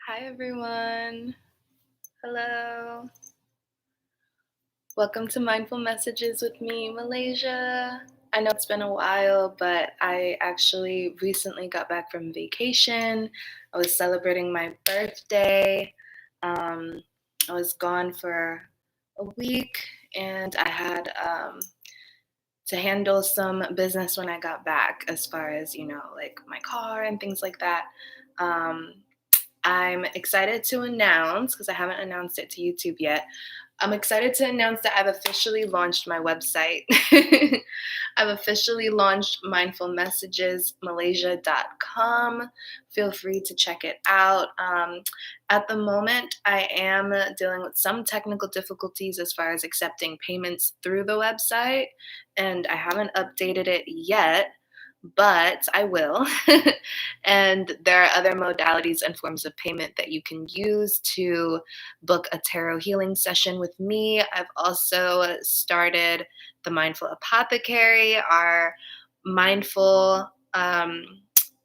Hi everyone. Hello. Welcome to Mindful Messages with me, Malaysia. I know it's been a while, but I actually recently got back from vacation. I was celebrating my birthday. I was gone for a week and I had to handle some business when I got back, as far as, like my car and things like that. Um, I'm excited to announce, because I haven't announced it to YouTube yet, I'm excited to announce that I've officially launched my website. I've officially launched mindfulmessagesmalaysia.com. Feel free to check it out. At the moment, I am dealing with some technical difficulties as far as accepting payments through the website, and I haven't updated it yet, but I will. And there are other modalities and forms of payment that you can use to book a tarot healing session with me. I've also started the Mindful Apothecary, our mindful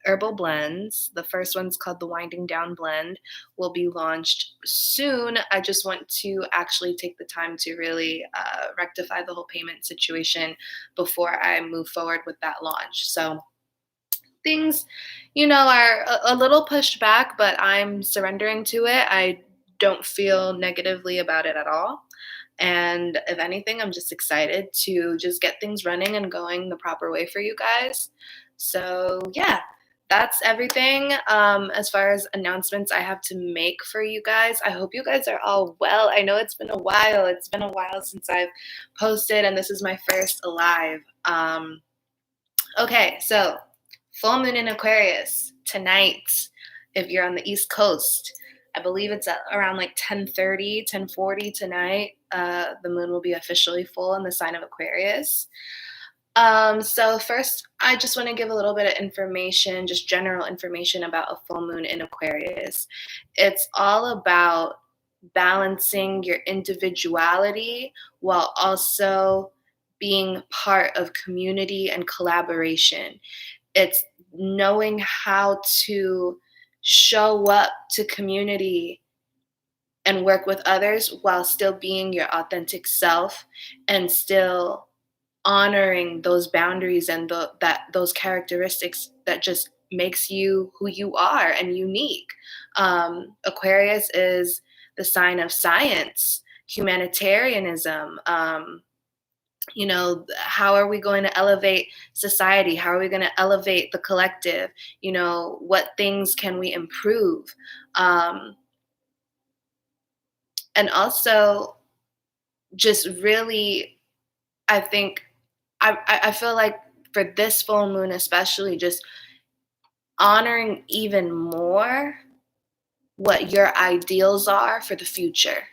herbal blends. The first one's called the Winding Down Blend, will be launched soon. I just want to actually take the time to really rectify the whole payment situation before I move forward with that launch. So things, are a little pushed back, but I'm surrendering to it. I don't feel negatively about it at all. And if anything, I'm just excited to just get things running and going the proper way for you guys. So, yeah, that's everything as far as announcements I have to make for you guys. I hope you guys are all well. I know it's been a while. It's been a while since I've posted, and this is my first live. Okay, so full moon in Aquarius tonight. If you're on the East Coast, I believe it's at around like 10:30, 10:40 tonight. The moon will be officially full in the sign of Aquarius. So first, I just want to give a little bit of information, just general information about a full moon in Aquarius. It's all about balancing your individuality while also being part of community and collaboration. It's knowing how to show up to community and work with others while still being your authentic self and still honoring those boundaries and those characteristics that just makes you who you are and unique. Aquarius is the sign of science, humanitarianism. How are we going to elevate society? How are we going to elevate the collective? What things can we improve? And also, just really, I think, I feel like for this full moon, especially, just honoring even more what your ideals are for the future.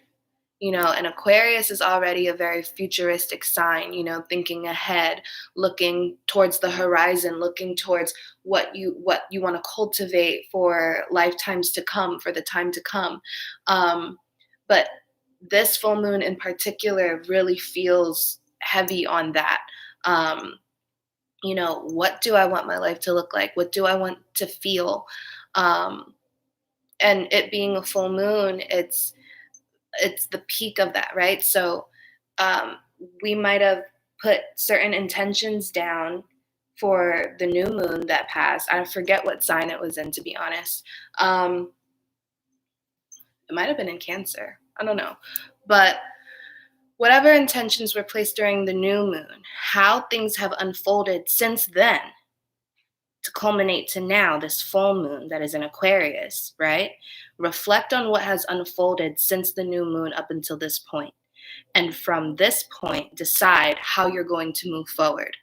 And Aquarius is already a very futuristic sign, thinking ahead, looking towards the horizon, looking towards what you want to cultivate for lifetimes to come, for the time to come. But this full moon in particular really feels heavy on that. What do I want my life to look like? What do I want to feel? And it being a full moon, it's the peak of that, right? So we might have put certain intentions down for the new moon that passed. I forget what sign it was in, to be honest. It might have been in Cancer. I don't know. But whatever intentions were placed during the new moon, how things have unfolded since then to culminate to now, this full moon that is in Aquarius, right? Reflect on what has unfolded since the new moon up until this point. And from this point, decide how you're going to move forward.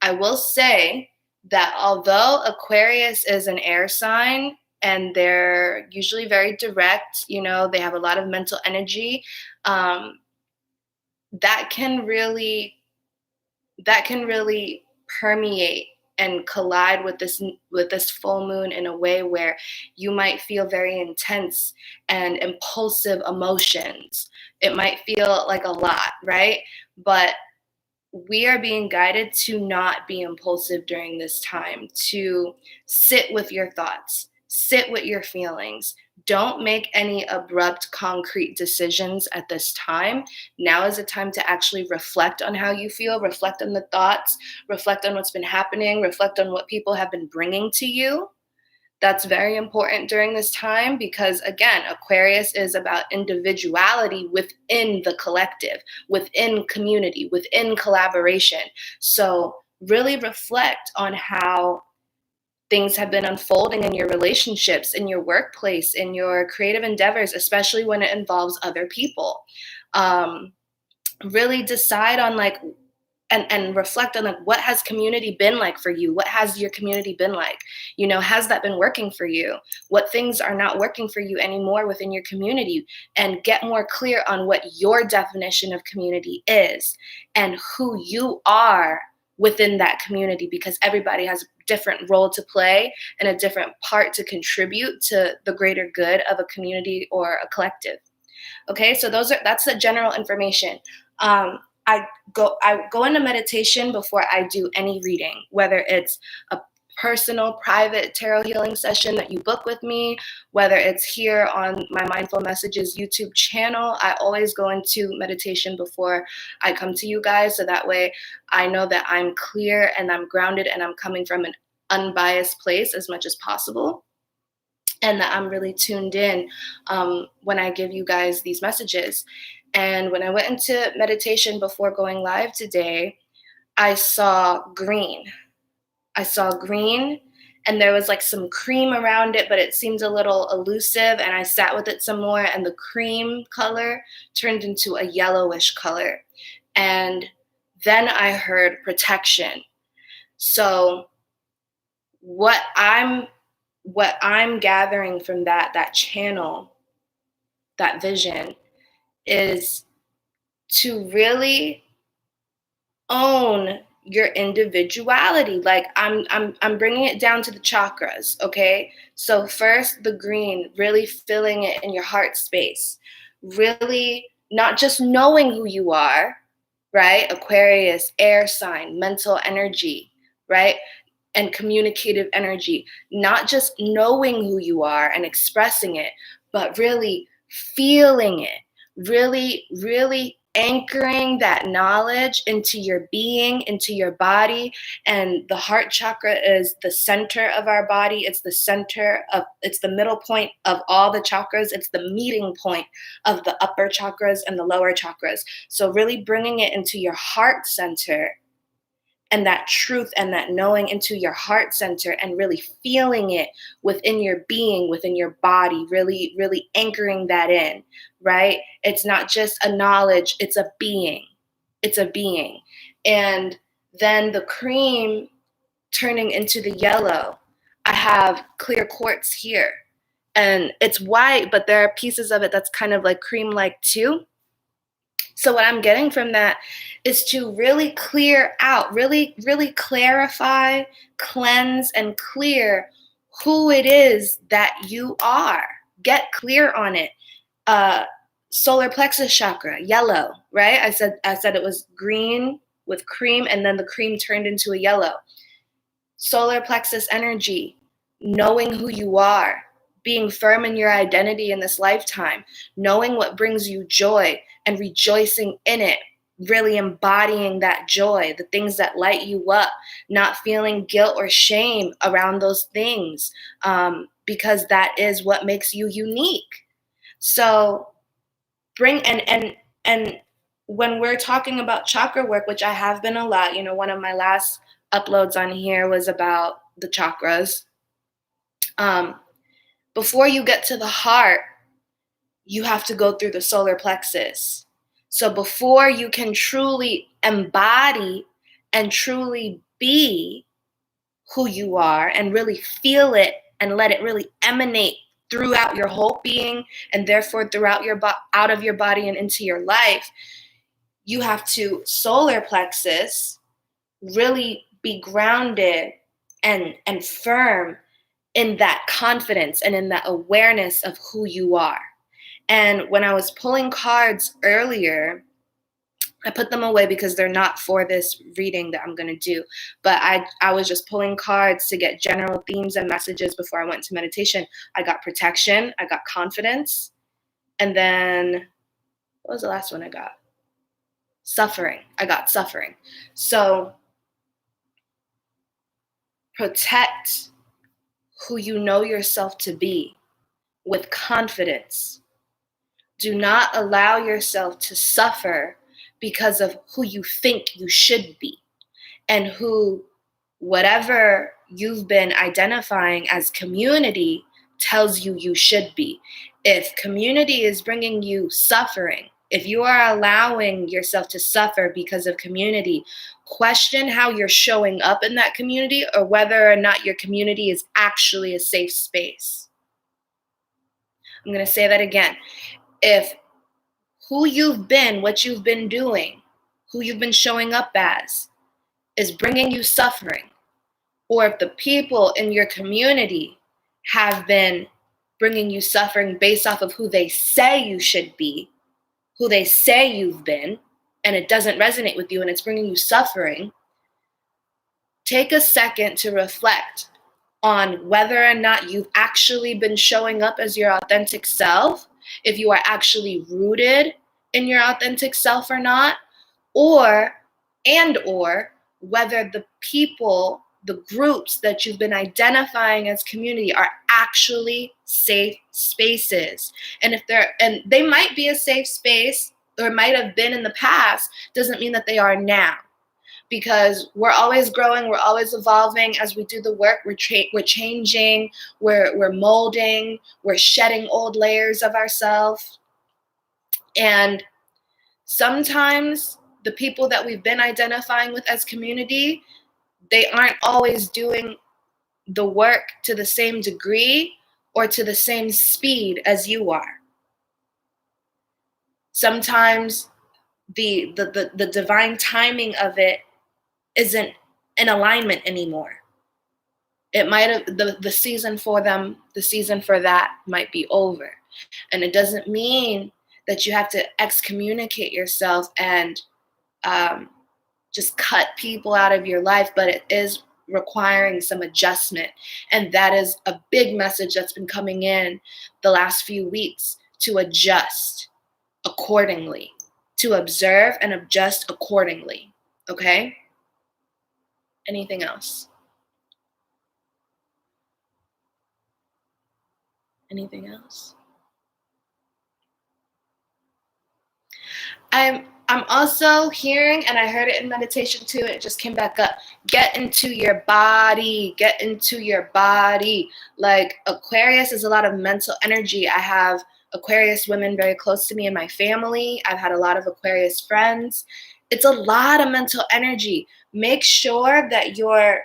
I will say that although Aquarius is an air sign and they're usually very direct, they have a lot of mental energy, that can really permeate and collide with this full moon in a way where you might feel very intense and impulsive emotions. It might feel like a lot, right? But we are being guided to not be impulsive during this time, to sit with your thoughts, Sit with your feelings. Don't make any abrupt, concrete decisions at this time. Now is the time to actually reflect on how you feel, reflect on the thoughts, reflect on what's been happening, reflect on what people have been bringing to you. That's very important during this time because, again, Aquarius is about individuality within the collective, within community, within collaboration. So, really reflect on how things have been unfolding in your relationships, in your workplace, in your creative endeavors, especially when it involves other people. Really decide on and reflect on what has community been like for you? What has your community been like? Has that been working for you? What things are not working for you anymore within your community? And get more clear on what your definition of community is and who you are within that community, because everybody has a different role to play and a different part to contribute to the greater good of a community or a collective. Okay, so that's the general information. I go into meditation before I do any reading, whether it's a personal, private tarot healing session that you book with me, whether it's here on my Mindful Messages YouTube channel. I always go into meditation before I come to you guys, so that way I know that I'm clear and I'm grounded and I'm coming from an unbiased place as much as possible, and that I'm really tuned in when I give you guys these messages. And when I went into meditation before going live today, I saw green. And there was some cream around it, but it seemed a little elusive. And I sat with it some more, and the cream color turned into a yellowish color. And then I heard protection. So what I'm gathering from that channel, that vision, is to really own your individuality. I'm bringing it down to the chakras, okay? So first, the green, really filling it in your heart space, really not just knowing who you are, right? Aquarius, air sign, mental energy, right? And communicative energy, not just knowing who you are and expressing it, but really feeling it, really anchoring that knowledge into your being, into your body. And the heart chakra is the center of our body. It's the middle point of all the chakras. It's the meeting point of the upper chakras and the lower chakras. So really bringing it into your heart center, and that truth and that knowing into your heart center, and really feeling it within your being, within your body, really anchoring that in, right? It's not just a knowledge, it's a being. And then the cream turning into the yellow. I have clear quartz here, and it's white, but there are pieces of it that's kind of cream-like too. So what I'm getting from that is to really clear out, really clarify, cleanse, and clear who it is that you are. Get clear on it. Solar plexus chakra, yellow, right? I said it was green with cream, and then the cream turned into a yellow. Solar plexus energy, knowing who you are, being firm in your identity in this lifetime, knowing what brings you joy and rejoicing in it, really embodying that joy, the things that light you up, not feeling guilt or shame around those things, because that is what makes you unique. So and when we're talking about chakra work, which I have been a lot, one of my last uploads on here was about the chakras. Before you get to the heart, you have to go through the solar plexus. So before you can truly embody and truly be who you are and really feel it and let it really emanate throughout your whole being, and therefore throughout out of your body and into your life, you have to solar plexus, really be grounded and firm in that confidence and in that awareness of who you are. And when I was pulling cards earlier, I put them away because they're not for this reading that I'm going to do. But I was just pulling cards to get general themes and messages before I went to meditation. I got protection, I got confidence, and then what was the last one I got? Suffering. I got suffering. So protect who you know yourself to be with confidence. Do not allow yourself to suffer because of who you think you should be and who whatever you've been identifying as community tells you you should be. If community is bringing you suffering, if you are allowing yourself to suffer because of community, question how you're showing up in that community or whether or not your community is actually a safe space. I'm going to say that again. If who you've been, what you've been doing, who you've been showing up as is bringing you suffering, or if the people in your community have been bringing you suffering based off of who they say you should be, who they say you've been, and it doesn't resonate with you and it's bringing you suffering, take a second to reflect on whether or not you've actually been showing up as your authentic self, if you are actually rooted in your authentic self or not, or whether the people, the groups that you've been identifying as community are actually safe spaces. And they might be a safe space or might have been in the past, doesn't mean that they are now. Because we're always growing, we're always evolving as we do the work. We're changing, we're molding, we're shedding old layers of ourselves. And sometimes the people that we've been identifying with as community, they aren't always doing the work to the same degree or to the same speed as you are. Sometimes the divine timing of it isn't in alignment anymore. It might have the season for them, the season for that might be over. And it doesn't mean that you have to excommunicate yourself and just cut people out of your life, but it is requiring some adjustment. And that is a big message that's been coming in the last few weeks, to adjust accordingly, to observe and adjust accordingly. Okay? Anything else? Anything else? I'm also hearing, and I heard it in meditation too, it just came back up. Get into your body. Get into your body. Like Aquarius is a lot of mental energy. I have Aquarius women very close to me in my family. I've had a lot of Aquarius friends. It's a lot of mental energy. Make sure that you're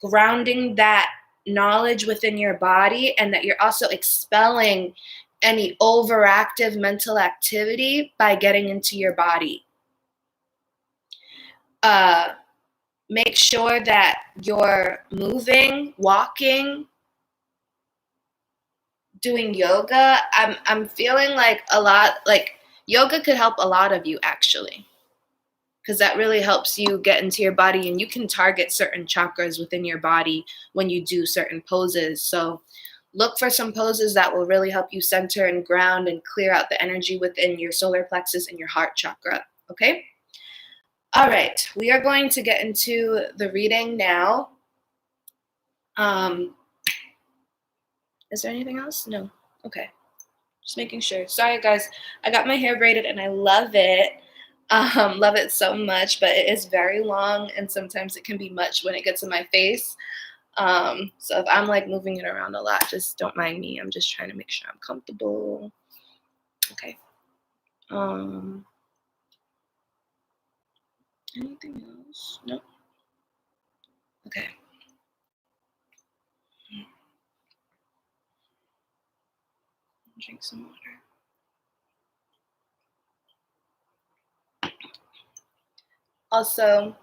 grounding that knowledge within your body and that you're also expelling any overactive mental activity by getting into your body. Make sure that you're moving, walking, doing yoga. I'm feeling like a lot, like yoga could help a lot of you actually, because that really helps you get into your body, and you can target certain chakras within your body when you do certain poses. So look for some poses that will really help you center and ground and clear out the energy within your solar plexus and your heart chakra, okay? All right, we are going to get into the reading now. Is there anything else? No. Okay. Just making sure. Sorry, guys. I got my hair braided and I love it. Love it so much, but it is very long and sometimes it can be much when it gets in my face. So if I'm like moving it around a lot, just don't mind me. I'm just trying to make sure I'm comfortable. Okay. Anything else? No. Okay. Drink some water. Also,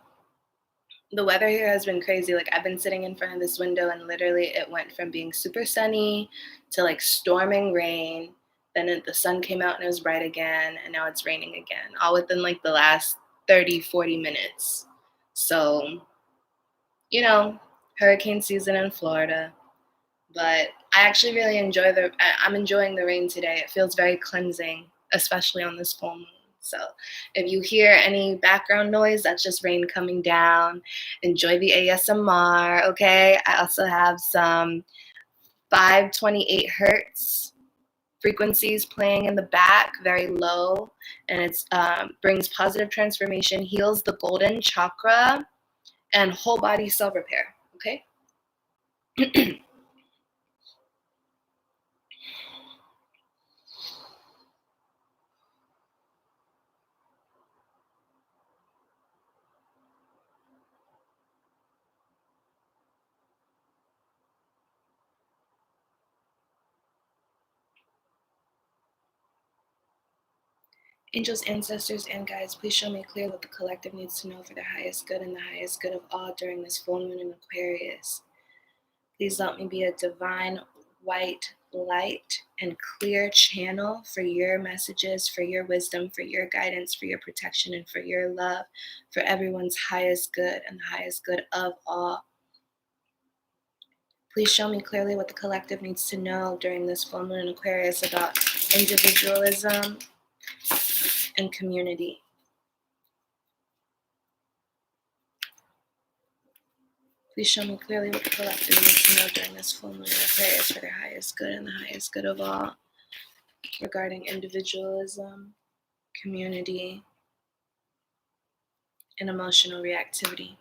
the weather here has been crazy. Like I've been sitting in front of this window and literally it went from being super sunny to like storming rain. then the sun came out and it was bright again, and now it's raining again, all within like the last 30, 40 minutes. So, you know, hurricane season in Florida. But I actually really I'm enjoying the rain today. It feels very cleansing, especially on this full moon. So if you hear any background noise, that's just rain coming down. Enjoy the ASMR, okay? I also have some 528 hertz frequencies playing in the back, very low, and it's brings positive transformation, heals the golden chakra, and whole body cell repair, okay? Angels, ancestors, and guides, please show me clear what the collective needs to know for their highest good and the highest good of all during this full moon in Aquarius. Please let me be a divine white light and clear channel for your messages, for your wisdom, for your guidance, for your protection, and for your love, for everyone's highest good and the highest good of all. Please show me clearly what the collective needs to know during this full moon in Aquarius about individualism and community. Please show me clearly what the collective needs to know during this full moon in Aquarius for their highest good and the highest good of all regarding individualism, community, and emotional reactivity.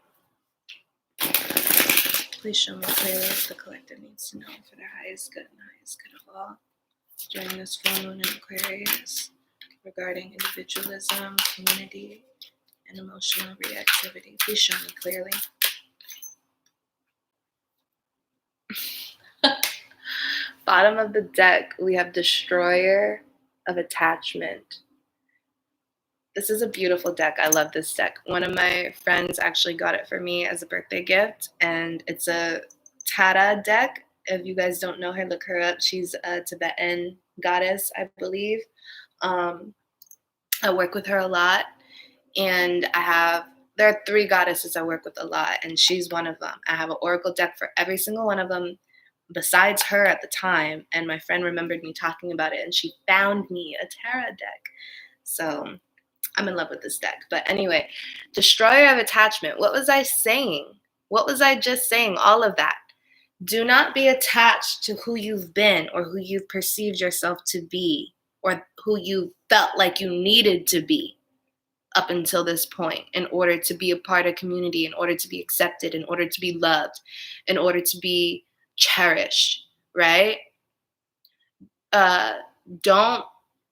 Please show me clearly what the collective needs to know for their highest good and the highest good of all during this full moon in Aquarius regarding individualism, community, and emotional reactivity. Please show me clearly. Bottom of the deck, we have Destroyer of Attachment. This is a beautiful deck. I love this deck. One of my friends actually got it for me as a birthday gift, and it's a Tara deck. If you guys don't know her, look her up. She's a Tibetan goddess, I believe. I work with her a lot, and there are 3 goddesses I work with a lot, and she's one of them. I have an oracle deck for every single one of them besides her at the time, and my friend remembered me talking about it, and she found me a Tara deck. So I'm in love with this deck. But anyway, Destroyer of Attachment. What was I saying? What was I just saying? All of that. Do not be attached to who you've been or who you've perceived yourself to be or who you felt like you needed to be up until this point in order to be a part of community, in order to be accepted, in order to be loved, in order to be cherished, right? Don't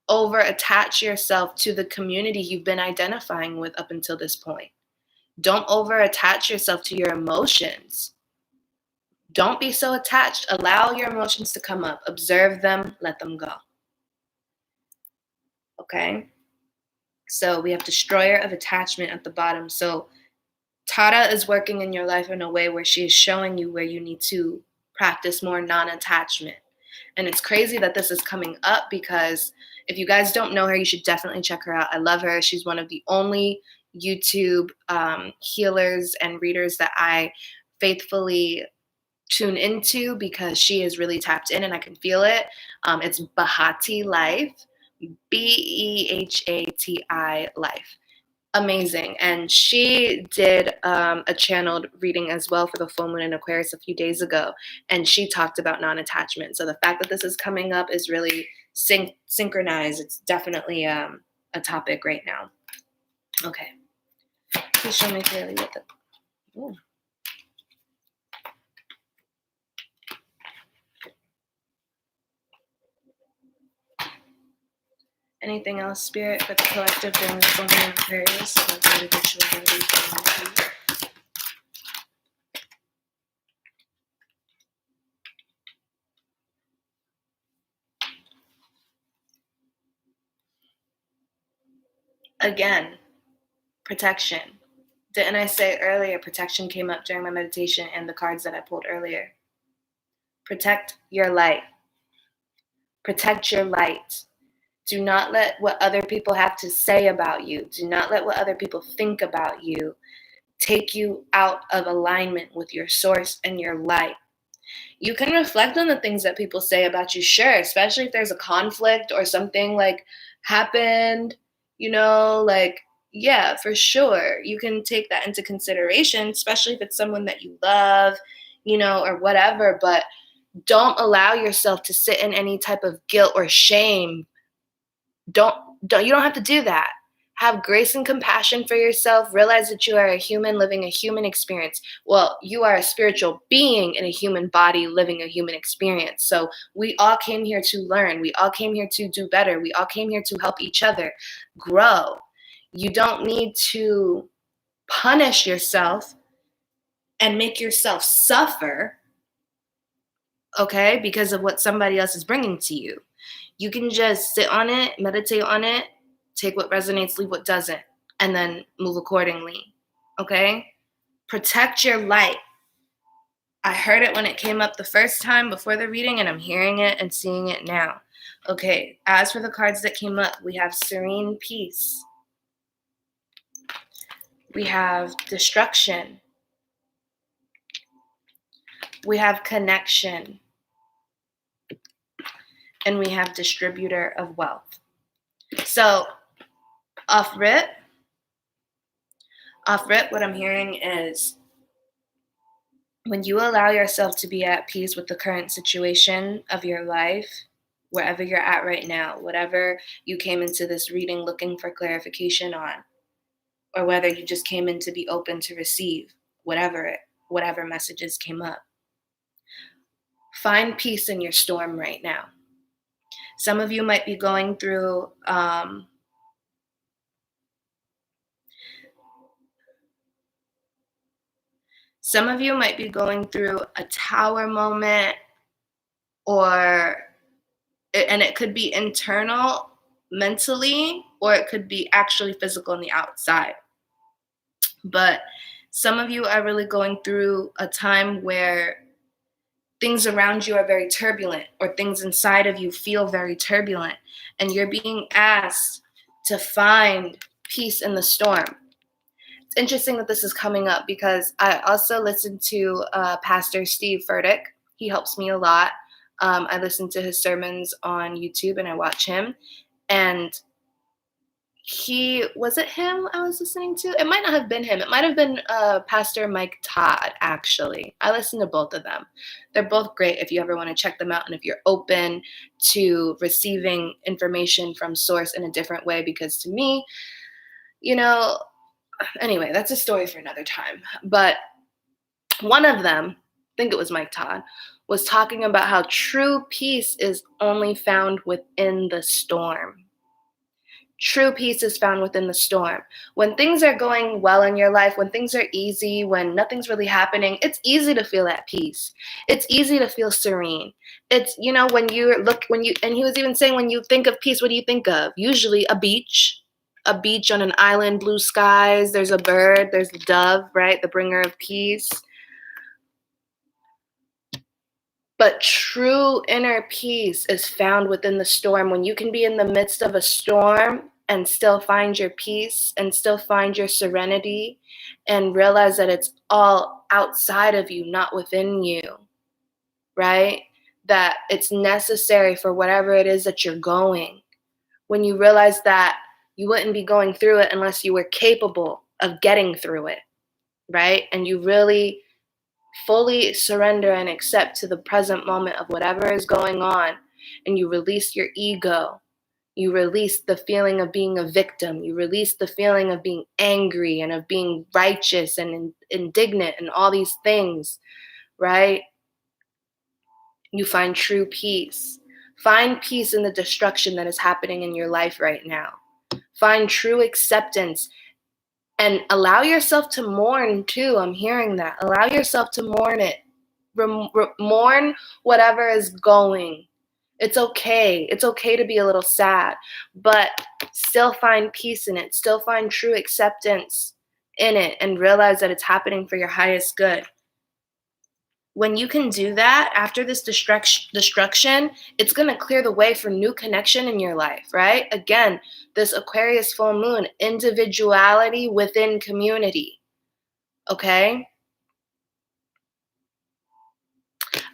over attach yourself to the community you've been identifying with up until this point. Don't over attach yourself to your emotions. Don't be so attached. Allow your emotions to come up. Observe them, let them go. Okay? So we have Destroyer of Attachment at the bottom. So Tara is working in your life in a way where she is showing you where you need to practice more non-attachment. And it's crazy that this is coming up because if you guys don't know her, you should definitely check her out. I love her. She's one of the only YouTube healers and readers that I faithfully tune into because she is really tapped in and I can feel it. It's Bahati Life, Behati Life. Amazing. And she did a channeled reading as well for the full moon in Aquarius a few days ago. And she talked about non-attachment. So the fact that this is coming up is really synchronized. It's definitely a topic right now. Okay. Please show me clearly what the... Ooh. Anything else, Spirit, for the collective during the full moon in Aquarius? Again, protection. Didn't I say earlier protection came up during my meditation and the cards that I pulled earlier? Protect your light. Protect your light. Do not let what other people have to say about you, do not let what other people think about you take you out of alignment with your source and your light. You can reflect on the things that people say about you, sure, especially if there's a conflict or something like happened, like, yeah, for sure. You can take that into consideration, especially if it's someone that you love, or whatever, but don't allow yourself to sit in any type of guilt or shame. Don't you don't have to do that. Have grace and compassion for yourself. Realize that you are a human living a human experience. Well, you are a spiritual being in a human body living a human experience. So we all came here to learn. We all came here to do better. We all came here to help each other grow. You don't need to punish yourself and make yourself suffer, okay, because of what somebody else is bringing to you. You can just sit on it, meditate on it, take what resonates, leave what doesn't, and then move accordingly, okay? Protect your light. I heard it when it came up the first time before the reading, and I'm hearing it and seeing it now. Okay, as for the cards that came up, we have serene peace. We have destruction. We have connection. And we have distributor of wealth. So, off rip, what I'm hearing is when you allow yourself to be at peace with the current situation of your life, wherever you're at right now, whatever you came into this reading looking for clarification on, or whether you just came in to be open to receive whatever messages came up. Find peace in your storm right now. Some of you might be going through a tower moment, and it could be internal mentally, or it could be actually physical on the outside. But some of you are really going through a time where things around you are very turbulent, or things inside of you feel very turbulent, and you're being asked to find peace in the storm. It's interesting that this is coming up because I also listen to Pastor Steve Furtick. He helps me a lot. I listen to his sermons on YouTube and I watch him. And was it him I was listening to? It might not have been him. It might have been Pastor Mike Todd, actually. I listen to both of them. They're both great if you ever want to check them out and if you're open to receiving information from source in a different way. Because to me, anyway, that's a story for another time. But one of them, I think it was Mike Todd, was talking about how true peace is only found within the storm. True peace is found within the storm. When things are going well in your life, when things are easy, when nothing's really happening, it's easy to feel at peace. It's easy to feel serene. It's, and he was even saying, when you think of peace, what do you think of? Usually a beach on an island, blue skies, there's a bird, there's the dove, right? The bringer of peace. But true inner peace is found within the storm, when you can be in the midst of a storm and still find your peace and still find your serenity and realize that it's all outside of you, not within you, right? That it's necessary for whatever it is that you're going. When you realize that you wouldn't be going through it unless you were capable of getting through it, right? And you really fully surrender and accept to the present moment of whatever is going on, and you release your ego. You release the feeling of being a victim. You release the feeling of being angry and of being righteous and indignant and all these things, right? You find true peace. Find peace in the destruction that is happening in your life right now. Find true acceptance and allow yourself to mourn too. I'm hearing that. Allow yourself to mourn it. Mourn whatever is going. It's okay. It's okay to be a little sad, but still find peace in it. Still find true acceptance in it and realize that it's happening for your highest good. When you can do that after this destruction, it's going to clear the way for new connection in your life, right? Again, this Aquarius full moon, individuality within community, okay?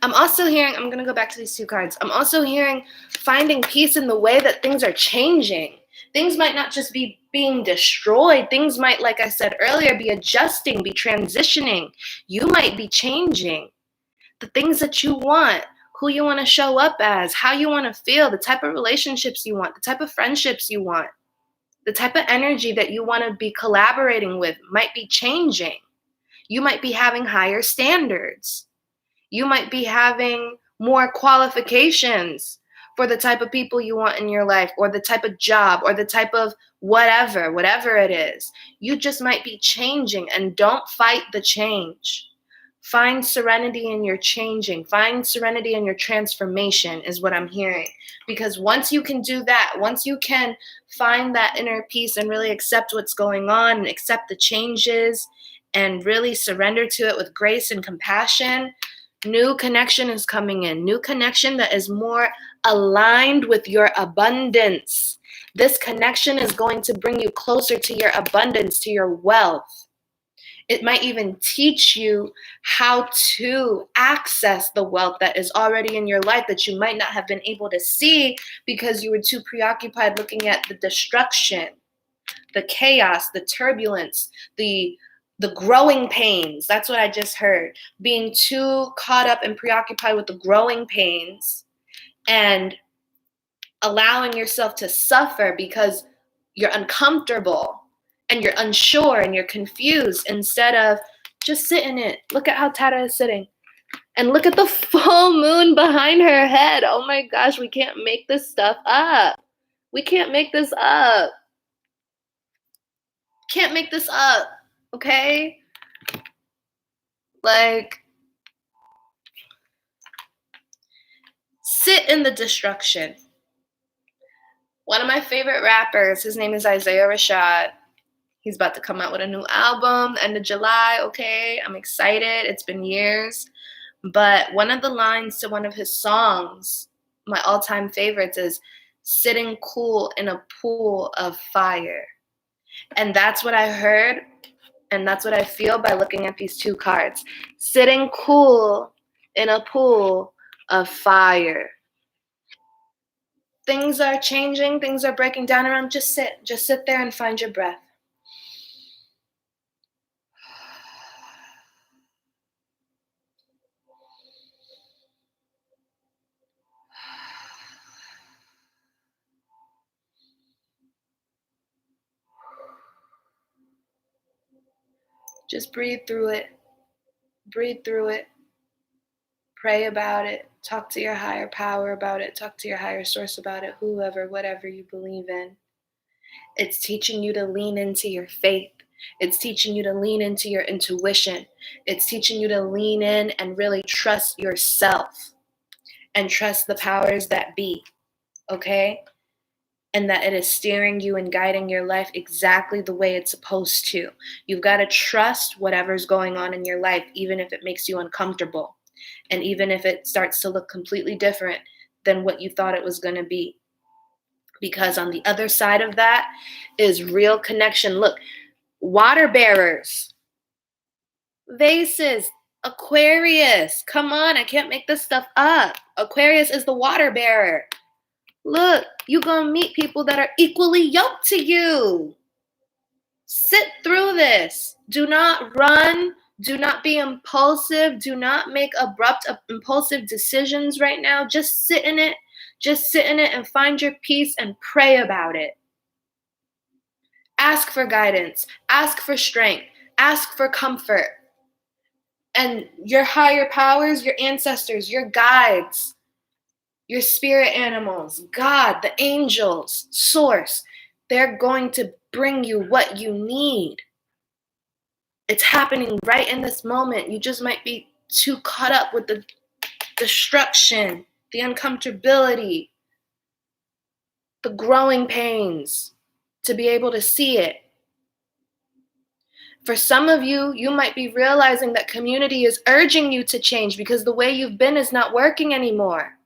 I'm also hearing, I'm going to go back to these two cards. I'm also hearing finding peace in the way that things are changing. Things might not just be being destroyed. Things might, like I said earlier, be adjusting, be transitioning. You might be changing. The things that you want, who you want to show up as, how you want to feel, the type of relationships you want, the type of friendships you want, the type of energy that you want to be collaborating with might be changing. You might be having higher standards. You might be having more qualifications for the type of people you want in your life, or the type of job, or the type of whatever it is. You just might be changing, and don't fight the change. Find serenity in your changing. Find serenity in your transformation is what I'm hearing. Because once you can do that, once you can find that inner peace and really accept what's going on and accept the changes and really surrender to it with grace and compassion, new connection is coming in. New connection that is more aligned with your abundance. This connection is going to bring you closer to your abundance, to your wealth. It might even teach you how to access the wealth that is already in your life that you might not have been able to see because you were too preoccupied looking at the destruction, the chaos, the turbulence, the growing pains. That's what I just heard. Being too caught up and preoccupied with the growing pains and allowing yourself to suffer because you're uncomfortable and you're unsure and you're confused, instead of just sit in it. Look at how Tara is sitting. And look at the full moon behind her head. Oh my gosh, we can't make this stuff up. We can't make this up. Can't make this up, okay? Like, sit in the destruction. One of my favorite rappers, his name is Isaiah Rashad. He's about to come out with a new album, end of July, okay? I'm excited. It's been years. But one of the lines to one of his songs, my all-time favorites, is sitting cool in a pool of fire. And that's what I heard, and that's what I feel by looking at these two cards. Sitting cool in a pool of fire. Things are changing, things are breaking down around. Just sit there and find your breath. Just breathe through it. Breathe through it. Pray about it. Talk to your higher power about it. Talk to your higher source about it. Whoever, whatever you believe in. It's teaching you to lean into your faith. It's teaching you to lean into your intuition. It's teaching you to lean in and really trust yourself and trust the powers that be, okay? And that it is steering you and guiding your life exactly the way it's supposed to. You've got to trust whatever's going on in your life, even if it makes you uncomfortable, and even if it starts to look completely different than what you thought it was going to be. Because on the other side of that is real connection. Look, water bearers, vases, Aquarius. Come on, I can't make this stuff up. Aquarius is the water bearer. Look, you're going to meet people that are equally yoked to you. Sit through this. Do not run. Do not be impulsive. Do not make abrupt, impulsive decisions right now. Just sit in it. Just sit in it and find your peace and pray about it. Ask for guidance. Ask for strength. Ask for comfort. And your higher powers, your ancestors, your guides, your spirit animals, God, the angels, source, they're going to bring you what you need. It's happening right in this moment. You just might be too caught up with the destruction, the uncomfortability, the growing pains to be able to see it. For some of you, you might be realizing that community is urging you to change because the way you've been is not working anymore.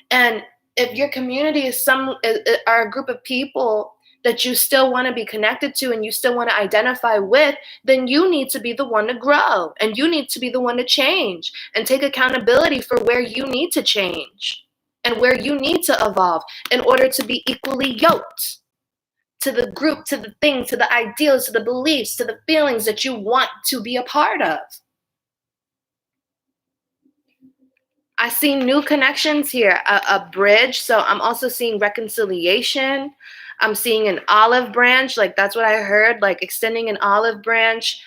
And if your community is are a group of people that you still want to be connected to and you still want to identify with, then you need to be the one to grow and you need to be the one to change and take accountability for where you need to change and where you need to evolve in order to be equally yoked to the group, to the thing, to the ideals, to the beliefs, to the feelings that you want to be a part of. I see new connections here, a bridge. So I'm also seeing reconciliation. I'm seeing an olive branch. Like that's what I heard, like extending an olive branch.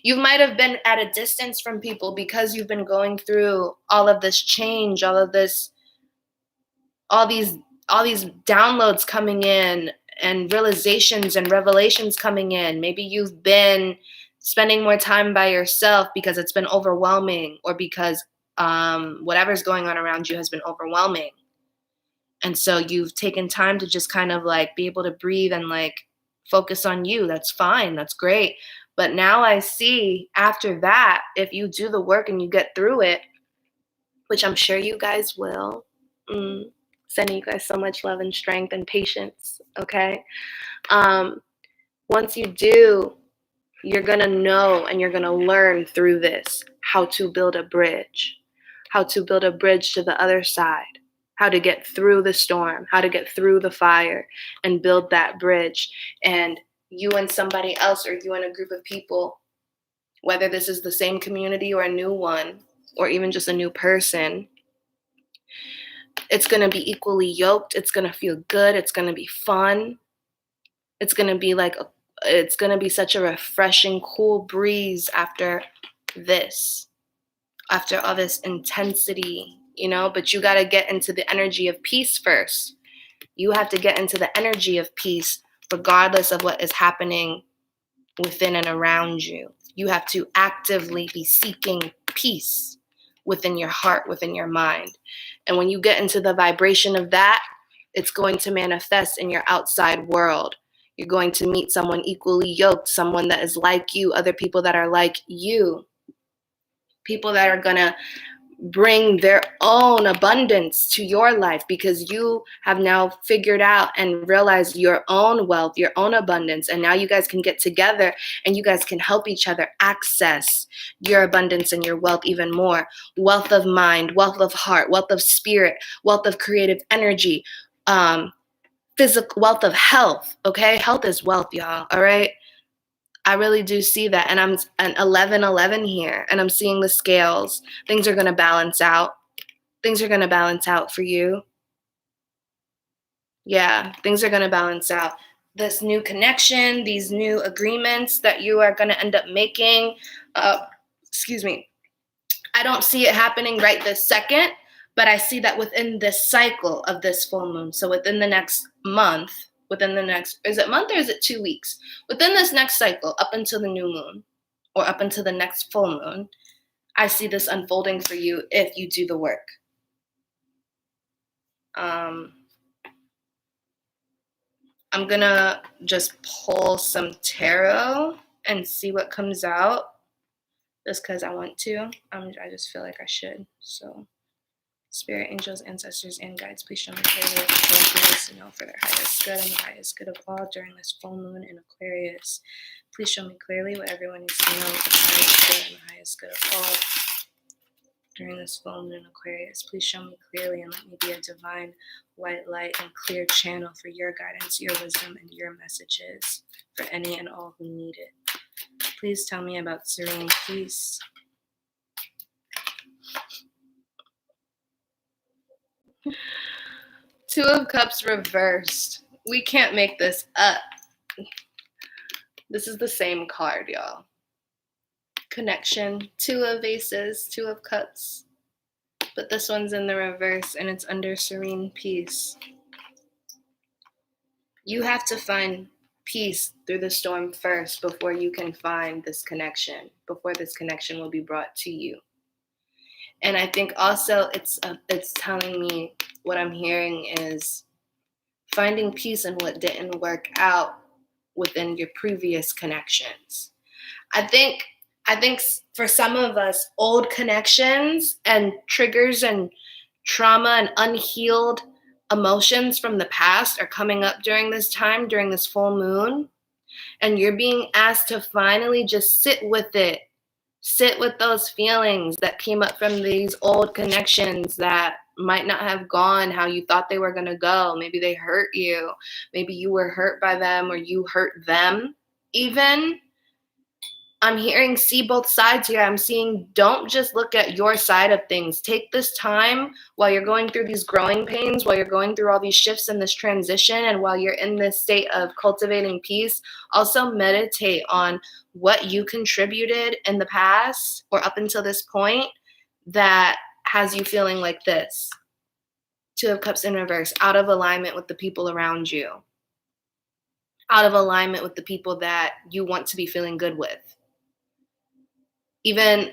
You might have been at a distance from people because you've been going through all of this change, all these downloads coming in and realizations and revelations coming in. Maybe you've been spending more time by yourself because it's been overwhelming or because whatever's going on around you has been overwhelming. And so you've taken time to just kind of like be able to breathe and like focus on you. That's fine. That's great. But now I see after that, if you do the work and you get through it, which I'm sure you guys will, sending you guys so much love and strength and patience, okay? Once you do, you're gonna know and you're gonna learn through this how to build a bridge, to the other side, how to get through the storm, how to get through the fire and build that bridge. And you and somebody else, or you and a group of people, whether this is the same community or a new one, or even just a new person, it's going to be equally yoked. It's going to feel good. It's going to be fun. It's going to be it's going to be such a refreshing, cool breeze after all this intensity, but you got to get into the energy of peace first. You have to get into the energy of peace, regardless of what is happening within and around you. You have to actively be seeking peace within your heart, within your mind. And when you get into the vibration of that, it's going to manifest in your outside world. You're going to meet someone equally yoked, someone that is like you, other people that are like you, people that are going to bring their own abundance to your life because you have now figured out and realized your own wealth, your own abundance. And now you guys can get together and you guys can help each other access your abundance and your wealth even more. Wealth of mind, wealth of heart, wealth of spirit, wealth of creative energy, physical wealth of health. Okay. Health is wealth, y'all. All right. I really do see that. And I'm an 11-11 here, and I'm seeing the scales. Things are going to balance out. Things are going to balance out for you. Yeah, things are going to balance out. This new connection, these new agreements that you are going to end up making, I don't see it happening right this second, but I see that within this cycle of this full moon. So within the next month, is it month or is it 2 weeks? Within this next cycle, up until the new moon or up until the next full moon, I see this unfolding for you if you do the work. I'm gonna just pull some tarot and see what comes out just because I want to. I just feel like I should. So spirit, angels, ancestors, and guides, please show me clearly what the soul needs to know for their highest good and the highest good of all during this full moon in Aquarius. Please show me clearly what everyone needs to know for the highest good and the highest good of all during this full moon in Aquarius. Please show me clearly and let me be a divine white light and clear channel for your guidance, your wisdom, and your messages for any and all who need it. Please tell me about serene peace. Two of Cups reversed. We can't make this up. This is the same card, y'all. Connection. Two of Aces, Two of Cups. But this one's in the reverse and it's under serene peace. You have to find peace through the storm first before you can find this connection, before this connection will be brought to you. And I think also it's telling me, what I'm hearing is finding peace in what didn't work out within your previous connections. I think for some of us, old connections and triggers and trauma and unhealed emotions from the past are coming up during this time, during this full moon, and you're being asked to finally just sit with it. Sit with those feelings that came up from these old connections that might not have gone how you thought they were going to go. Maybe they hurt you. Maybe you were hurt by them or you hurt them even. I'm hearing see both sides here. I'm seeing don't just look at your side of things. Take this time while you're going through these growing pains, while you're going through all these shifts in this transition, and while you're in this state of cultivating peace, also meditate on what you contributed in the past or up until this point that has you feeling like this. Two of Cups in reverse, out of alignment with the people around you, out of alignment with the people that you want to be feeling good with. Even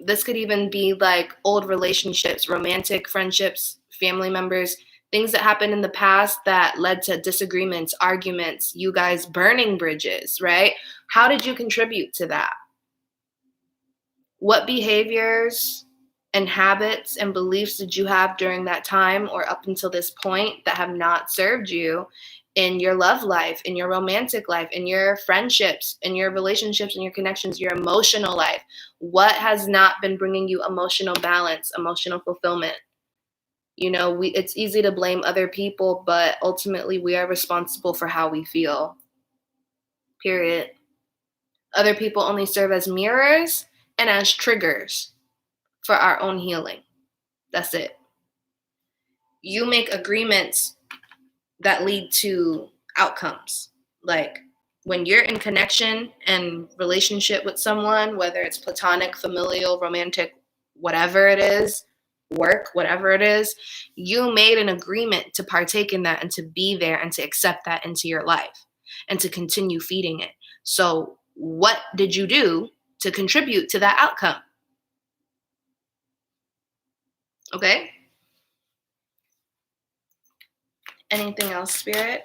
this could even be like old relationships, romantic friendships, family members, things that happened in the past that led to disagreements, arguments, you guys burning bridges, right? How did you contribute to that? What behaviors and habits and beliefs did you have during that time or up until this point that have not served you in your love life, in your romantic life, in your friendships, in your relationships, in your connections, your emotional life? What has not been bringing you emotional balance, emotional fulfillment? You know, it's easy to blame other people, but ultimately we are responsible for how we feel. Period. Other people only serve as mirrors and as triggers for our own healing. That's it. You make agreements that lead to outcomes. Like when you're in connection and relationship with someone, whether it's platonic, familial, romantic, whatever it is, work, whatever it is, you made an agreement to partake in that and to be there and to accept that into your life and to continue feeding it. So what did you do to contribute to that outcome? Okay? Anything else, Spirit?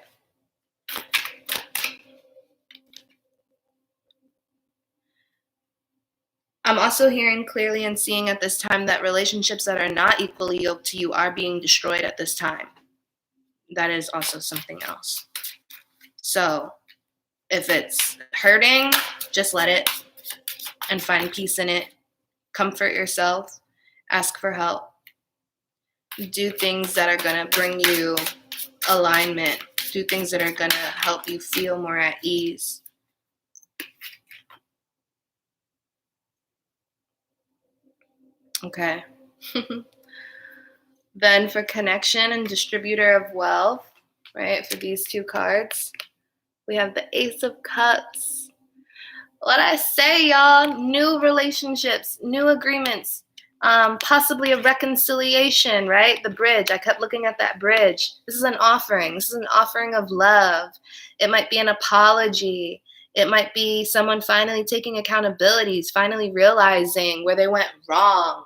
I'm also hearing clearly and seeing at this time that relationships that are not equally yoked to you are being destroyed at this time. That is also something else. So if it's hurting, just let it and find peace in it. Comfort yourself. Ask for help. Do things that are going to bring you alignment. Do things that are going to help you feel more at ease. Okay. Then for connection and distributor of wealth, right, for these two cards, we have the Ace of Cups. What I say, y'all, new relationships, new agreements, possibly a reconciliation, right? The bridge. I kept looking at that bridge. This is an offering. This is an offering of love. It might be an apology. It might be someone finally taking accountabilities, finally realizing where they went wrong,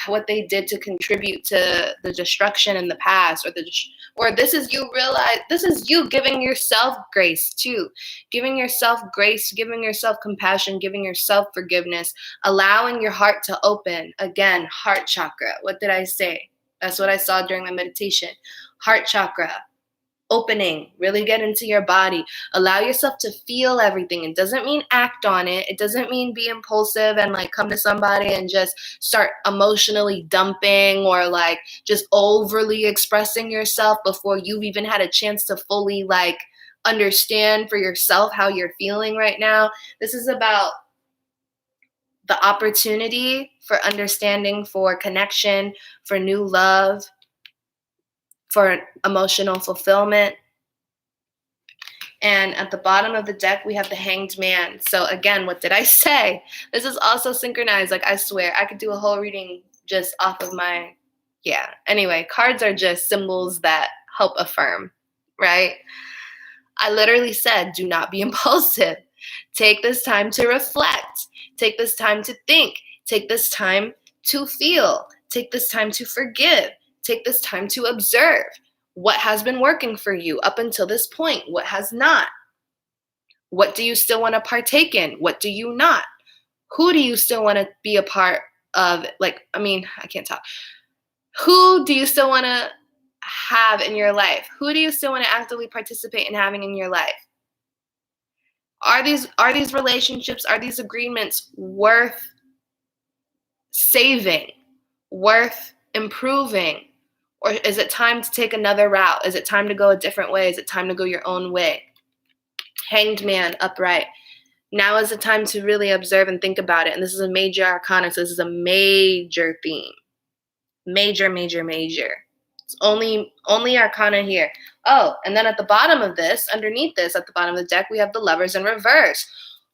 what they did to contribute to the destruction in the past, or this is you giving yourself grace too, giving yourself grace, giving yourself compassion, giving yourself forgiveness, allowing your heart to open. Again, heart chakra. What did I say? That's what I saw during my meditation. Heart chakra. Opening, really get into your body, allow yourself to feel everything. It doesn't mean act on it. It doesn't mean be impulsive and like come to somebody and just start emotionally dumping or like just overly expressing yourself before you've even had a chance to fully like understand for yourself how you're feeling right now. This is about the opportunity for understanding, for connection, for new love, for emotional fulfillment. And at the bottom of the deck, we have the Hanged Man. So again, what did I say? This is also synchronized. Like, I swear, I could do a whole reading just off of my, yeah. Anyway, cards are just symbols that help affirm, right? I literally said, do not be impulsive. Take this time to reflect. Take this time to think. Take this time to feel. Take this time to forgive. Take this time to observe what has been working for you up until this point, what has not. What do you still want to partake in? What do you not? Who do you still want to be a part of? Like, I mean, I can't talk. Who do you still want to have in your life? Who do you still want to actively participate in having in your life? Are these relationships, are these agreements worth saving, worth improving? Or is it time to take another route? Is it time to go a different way? Is it time to go your own way? Hanged man, upright. Now is the time to really observe and think about it. And this is a major arcana, so this is a major theme. Major, major, major. It's only arcana here. Oh, and then at the bottom of this, underneath this, at the bottom of the deck, we have the Lovers in reverse.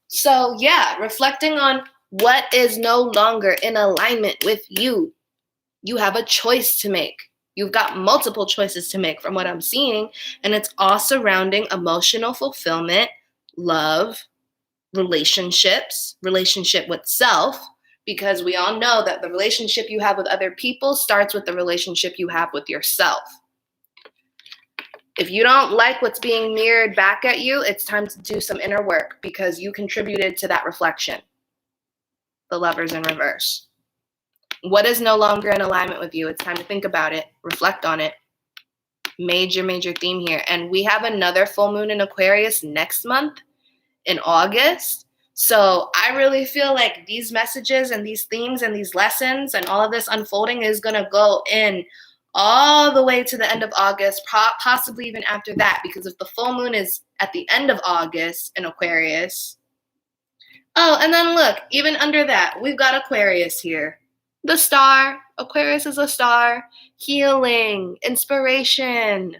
So yeah, reflecting on what is no longer in alignment with you. You have a choice to make. You've got multiple choices to make from what I'm seeing, and it's all surrounding emotional fulfillment, love, relationships, relationship with self, because we all know that the relationship you have with other people starts with the relationship you have with yourself. If you don't like what's being mirrored back at you, it's time to do some inner work because you contributed to that reflection. The Lovers in reverse. What is no longer in alignment with you? It's time to think about it, reflect on it. Major, major theme here. And we have another full moon in Aquarius next month in August. So I really feel like these messages and these themes and these lessons and all of this unfolding is going to go in all the way to the end of August, possibly even after that, because if the full moon is at the end of August in Aquarius. Oh, and then look, even under that, we've got Aquarius here. The star. Aquarius is a star. Healing, inspiration,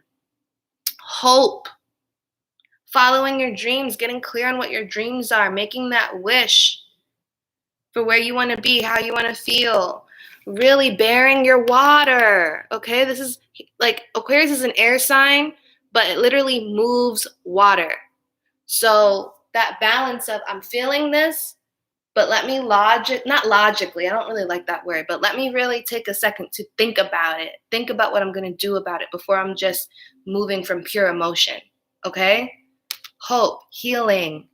hope. Following your dreams, getting clear on what your dreams are, making that wish for where you want to be, how you want to feel, really bearing your water. Okay, this is like Aquarius is an air sign, but it literally moves water. So that balance of I'm feeling this, but let me not logically, I don't really like that word, but let me really take a second to think about it. Think about what I'm going to do about it before I'm just moving from pure emotion. Okay? Hope, healing,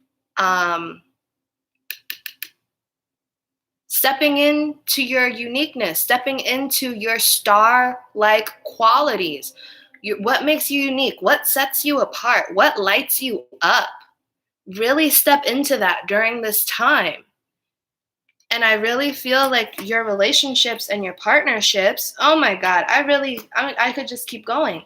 stepping into your uniqueness, stepping into your star-like qualities. What makes you unique? What sets you apart? What lights you up? Really step into that during this time. And I really feel like your relationships and your partnerships, oh my God, I could just keep going.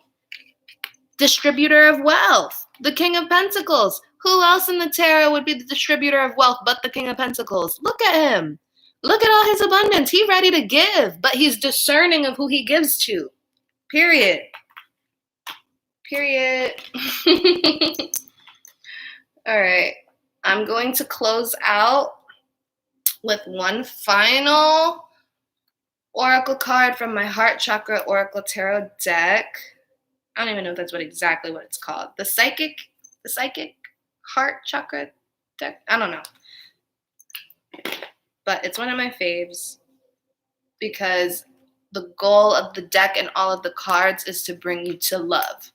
Distributor of wealth, the King of Pentacles. Who else in the tarot would be the distributor of wealth but the King of Pentacles? Look at him. Look at all his abundance. He's ready to give, but he's discerning of who he gives to. Period. All right. I'm going to close out with one final oracle card from my Heart Chakra Oracle Tarot deck. I don't even know if that's exactly what it's called. The psychic Heart Chakra deck. I don't know. But it's one of my faves because the goal of the deck and all of the cards is to bring you to love.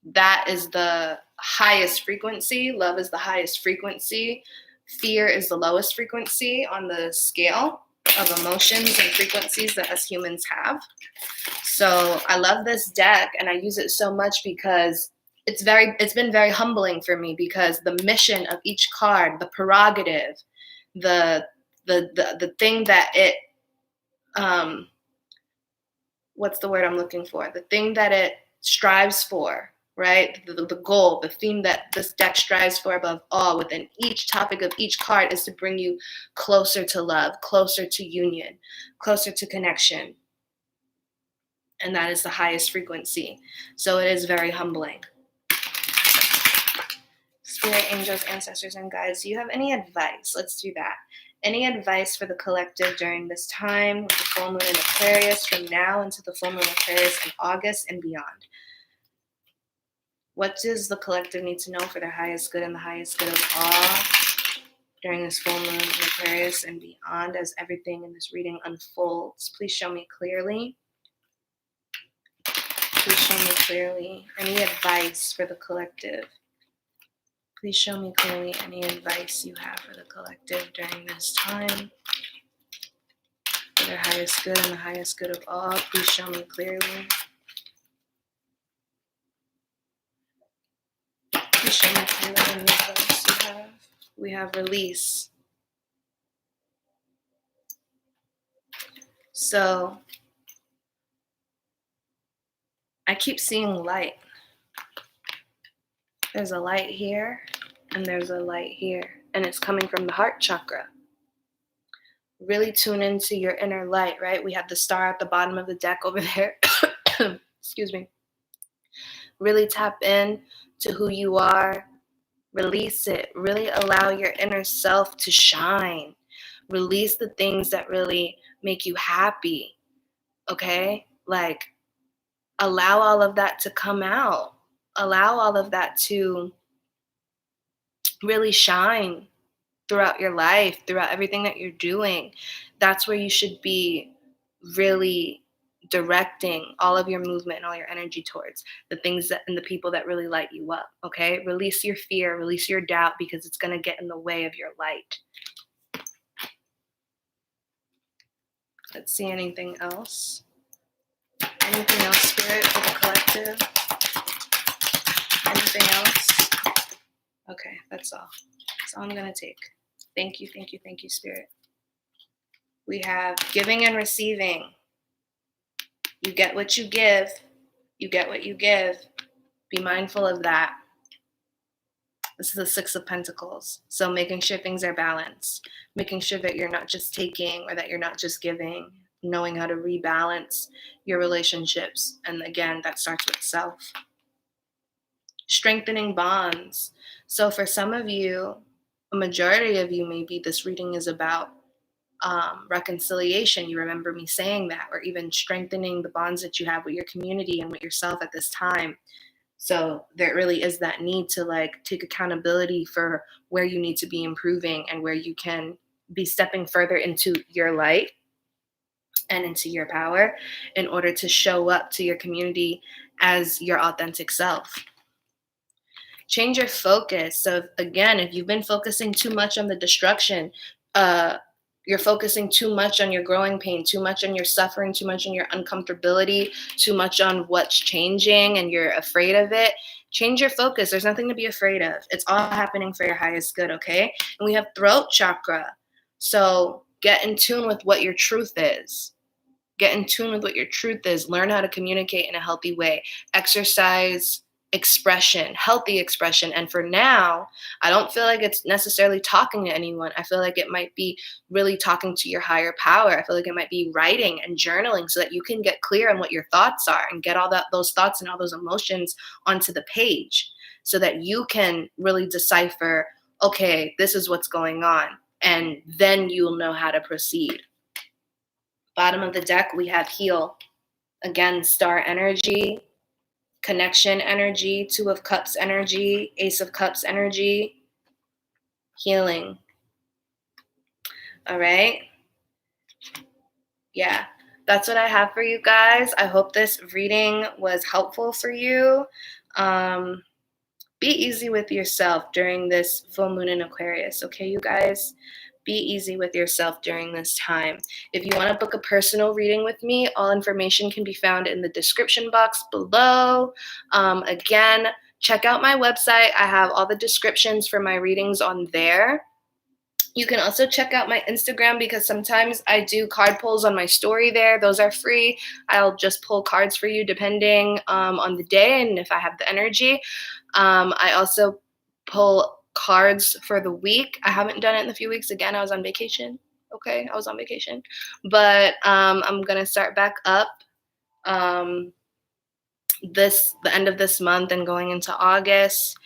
That is the highest frequency. Love is the highest frequency. Fear is the lowest frequency on the scale of emotions and frequencies that us humans have. So I love this deck and I use it so much because it's been very humbling for me because the mission of each card, the prerogative, the thing that it what's the word I'm looking for? The thing that it strives for, right? The goal, the theme that this deck strives for above all within each topic of each card is to bring you closer to love, closer to union, closer to connection. And that is the highest frequency. So it is very humbling. Spirit, angels, ancestors, and guides, do you have any advice? Let's do that. Any advice for the collective during this time with the full moon in Aquarius from now into the full moon in Aquarius in August and beyond? What does the collective need to know for their highest good and the highest good of all during this full moon in Aquarius and beyond as everything in this reading unfolds? Please show me clearly. Please show me clearly. Any advice for the collective? Please show me clearly any advice you have for the collective during this time. For their highest good and the highest good of all, please show me clearly. Please show me clearly any advice you have. We have release. So I keep seeing light. There's a light here and there's a light here, and it's coming from the heart chakra. Really tune into your inner light, right? We have the star at the bottom of the deck over there. Excuse me. Really tap in to who you are. Release it. Really allow your inner self to shine. Release the things that really make you happy. Okay? Like, allow all of that to come out. Allow all of that to really shine throughout your life, throughout everything that you're doing. That's where you should be really directing all of your movement and all your energy towards the things that and the people that really light you up. Okay? Release your fear, release your doubt, because it's going to get in the way of your light. Let's see, anything else? Anything else, Spirit, for the collective? Anything else? Okay, that's all. That's all I'm going to take. Thank you, thank you, thank you, Spirit. We have giving and receiving. You get what you give. You get what you give. Be mindful of that. This is the Six of Pentacles. So making sure things are balanced. Making sure that you're not just taking or that you're not just giving. Knowing how to rebalance your relationships. And again, that starts with self. Strengthening bonds. So for some of you, a majority of you, maybe this reading is about reconciliation. You remember me saying that, or even strengthening the bonds that you have with your community and with yourself at this time. So there really is that need to like take accountability for where you need to be improving and where you can be stepping further into your light and into your power in order to show up to your community as your authentic self. Change your focus. So again, if you've been focusing too much on the destruction, you're focusing too much on your growing pain, too much on your suffering, too much on your uncomfortability, too much on what's changing and you're afraid of it. Change your focus. There's nothing to be afraid of. It's all happening for your highest good, okay? And we have throat chakra. So get in tune with what your truth is. Get in tune with what your truth is. Learn how to communicate in a healthy way. Exercise expression, healthy expression. And for now, I don't feel like it's necessarily talking to anyone. I feel like it might be really talking to your higher power. I feel like it might be writing and journaling so that you can get clear on what your thoughts are and get all those thoughts and all those emotions onto the page so that you can really decipher, okay, this is what's going on. And then you'll know how to proceed. Bottom of the deck, we have heal. Again, star energy, connection energy, Two of Cups energy, Ace of Cups energy, healing. All right. Yeah, that's what I have for you guys. I hope this reading was helpful for you. Be easy with yourself during this full moon in Aquarius, okay, you guys? Be easy with yourself during this time. If you want to book a personal reading with me, all information can be found in the description box below. Again, check out my website. I have all the descriptions for my readings on there. You can also check out my Instagram because sometimes I do card pulls on my story there. Those are free. I'll just pull cards for you depending on the day and if I have the energy. I also pull cards for the week. I haven't done it in a few weeks. Again, I was on vacation. Okay, I was on vacation. But I'm going to start back up the end of this month and going into August.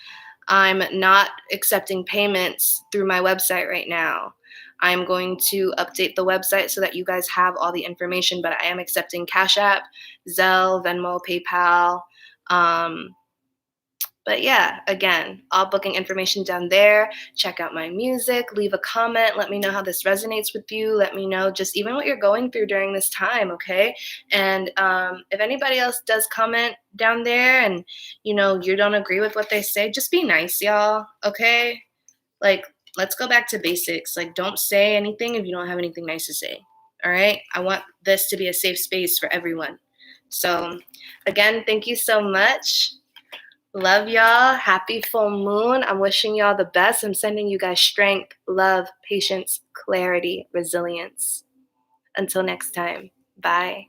I'm not accepting payments through my website right now. I'm going to update the website so that you guys have all the information, but I am accepting Cashapp, Zelle, Venmo, PayPal, But yeah, again, all booking information down there. Check out my music, leave a comment, let me know how this resonates with you. Let me know just even what you're going through during this time, okay? And if anybody else does comment down there and you don't agree with what they say, just be nice, y'all, okay? Like, let's go back to basics. Like, don't say anything if you don't have anything nice to say. All right? I want this to be a safe space for everyone. So, again, thank you so much. Love y'all. Happy full moon. I'm wishing y'all the best. I'm sending you guys strength, love, patience, clarity, resilience. Until next time, bye.